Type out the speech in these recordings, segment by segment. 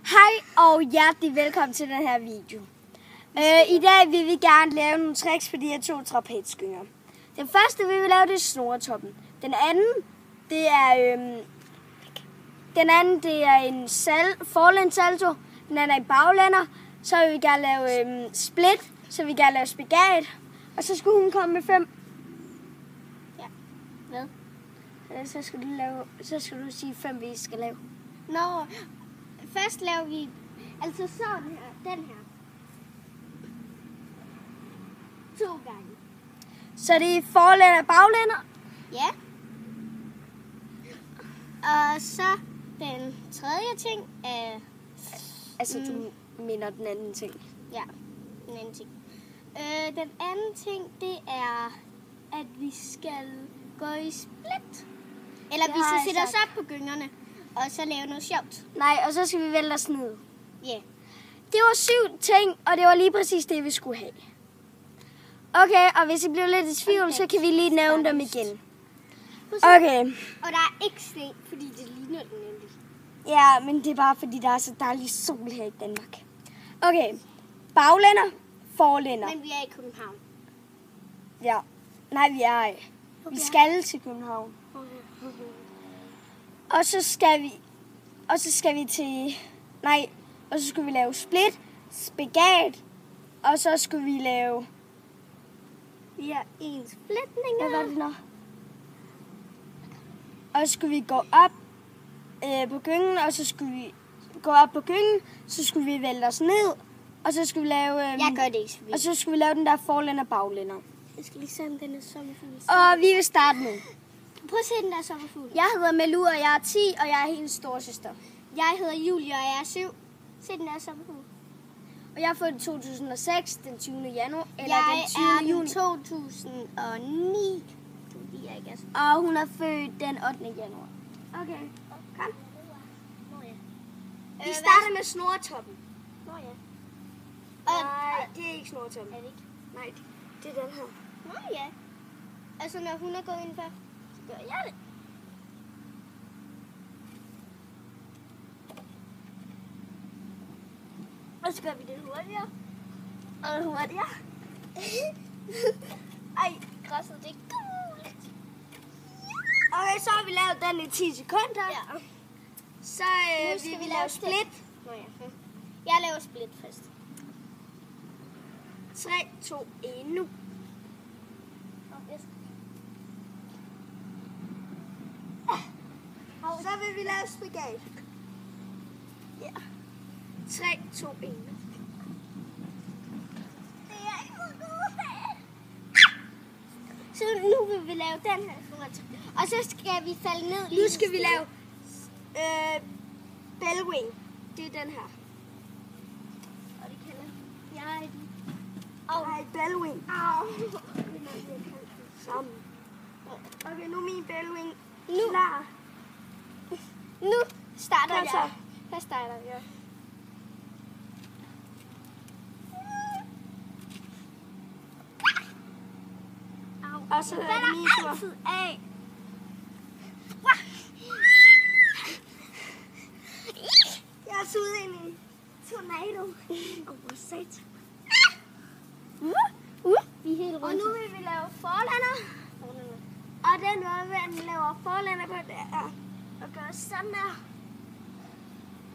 Hej og hjertelig velkommen til den her video. I dag vil vi gerne lave nogle tricks på de her 2 trapezskynger. Den første vi vil lave, det er snoretoppen. Den anden, det er en forlænd salto. Den anden er en baglænder. Så vil vi gerne lave split. Så vil vi gerne lave spagat. Og så skulle hun komme med 5. Ja. Hvad? Så skal du sige 5, vi skal lave. Nå, først laver vi altså sådan her, den her. 2 gange. Så det er forlænder og baglænder. Ja. Og så den tredje ting er... Altså, du mener den anden ting. Ja, den anden ting. Den anden ting, det er, at vi skal gå i split. Eller vi skal sætte os op på gyngerne, og så lave noget sjovt. Nej, og så skal vi vælte os ned. Ja. Yeah. Det var 7 ting, og det var lige præcis det, vi skulle have. Okay, og hvis I bliver lidt i tvivl, så kan vi lige nævne dem igen. Okay. Og der er ikke sne, fordi det ligner den nemlig. Ja, men det er bare fordi, der er så dejlig sol her i Danmark. Okay. Baglænder, forlænder. Men vi er i København. Ja. Nej, vi er ikke. Vi skal til København. Og så skal vi til... Nej, og så skal vi lave split, spagat, og så skal vi lave... Vi har ens flætninger. Hvad var det nu? Og så skulle vi gå op på gyngen, og så skulle vi gå op på gyngen, så skulle vi vælte os ned, og så skulle vi lave... Jeg gør det ikke. Og så skulle vi lave den der forlænder baglænder. Jeg skal lige se, om den er sommerfugl. Og vi vil starte nu. Prøv at se den der sommerfugl. Jeg hedder Melu, og jeg er 10, og jeg er hendes storesøster. Jeg hedder Julie, og jeg er 7. Se den der sommerfugl. Og jeg er født i 2006, den 20. januar. Eller Jeg den 20. juni. 2009. Og hun er født den 8. januar. Okay, kom. Vi starter med snoretoppen. Nå ja. Nej, det er ikke snoretoppen. Er det ikke? Nej, det er den her. Nå ja. Altså når hun er gået ind før, så gør jeg det. Og så gør vi det hurtigere. Og hurtigere. Ej, græsset det er gult. Okay, så har vi lavet den i 10 sekunder. Ja. Så vil vi lave split. Nå ja. Jeg laver split først. 3, 2, 1, nu. Så vil vi lave spagat. Ja. 3, 2, 1. Det er ikke så godt. Så nu vil vi lave den her. Og så skal vi falde ned. Nu skal vi lave bellwing. Det er den her. Og det kalder jeg den. Nej, bellwing. Au. Sammen. Okay, nu er min bellwing klar. Nu starter Kom så. jeg. Hvad starter jeg? Og så er det min tur. Altid af. Jeg er suget ind i tornado. Hvor sat. Vi er helt Og nu vil vi lave forlænder. Og den måde, vi laver forlænder på, det er at gøre sådan der.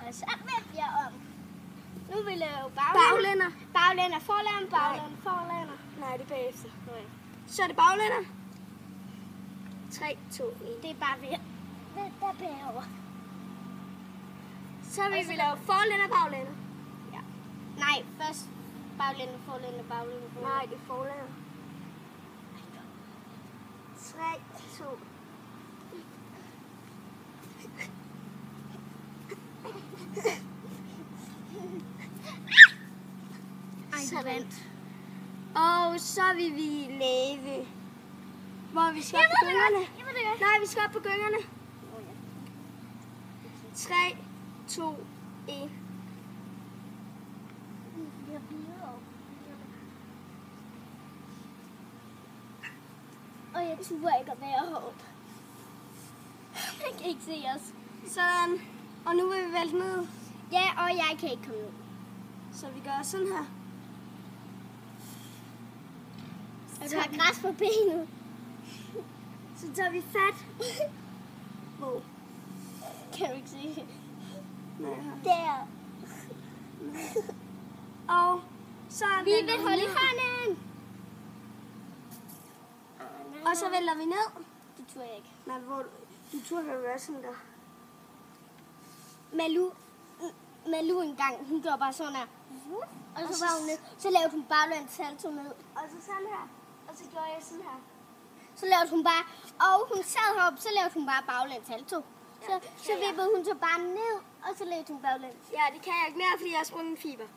Og så vender jeg om. Nu vil vi lave Baglænder. Baglænder, forlænder, baglænder, forlænder. Nej, det er bagefter. Så er det baglænder. 3, 2, 1. Det er bare ved. Der bagover. Så vil vi lave forlænder, baglænder. Ja. Nej, først baglænder, forlænder, baglænder, forlænder. Nej, det er forlænder. 3, 2. Sådan. Og så vil vi lave, hvor vi skal op på gyngerne. Nej, vi skal op på gyngerne. 3, 2, 1. Og jeg turer ikke at være heroppe. Jeg kan ikke se os. Sådan. Og nu vil vi vælte ned. Ja, og jeg kan ikke komme ud. Så vi gør sådan her. Og du har græs på benet. Så tager vi fat. Hvor? Kan du ikke se det? Nej, her. Der. Og så Vi vil holde i hånden. Og så vælter vi ned. Det tror jeg ikke. Nej, hvor du tror, det være sådan der. Malu engang, hun gjorde bare sådan her. Og så var hun ned. Så lavede hun bare en salto ned. Og så sådan her. Og så gjorde jeg sådan her. Så lavede hun bare, og hun sad heroppe, så lavede hun bare baglæns salto. Så vippede hun så bare ned, og så lavede hun baglæns. Ja, det kan jeg ikke mere, fordi jeg har sprunget en fiber.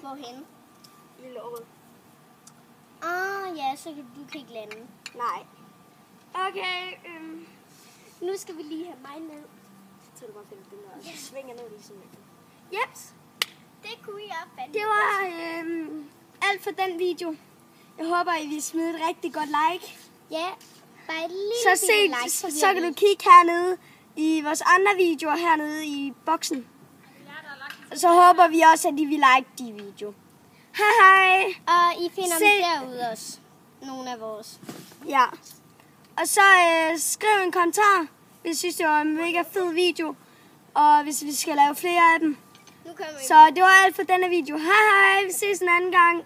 Hvorhenne? I låret. Ja, så du kan ikke lande. Nej. Okay, Nu skal vi lige have mig ned. så du bare finde den der, og så svinger ned lige sådan lidt. Jeps. Det kunne jeg fandme. Det var alt for den video. Jeg håber, I vil smide et rigtig godt like. Ja, bare et lille Så, like. så kan du kigge hernede i vores andre videoer hernede i boksen. Så håber vi også, at I vil like de videoer. Hej hej. Og I finder dem derude også. Nogle af vores. Ja. Og så skriv en kommentar, hvis I synes, det var en mega fed video. Og hvis vi skal lave flere af dem. Nu kommer vi. Så det var alt for denne video. Hej hej. Vi ses en anden gang.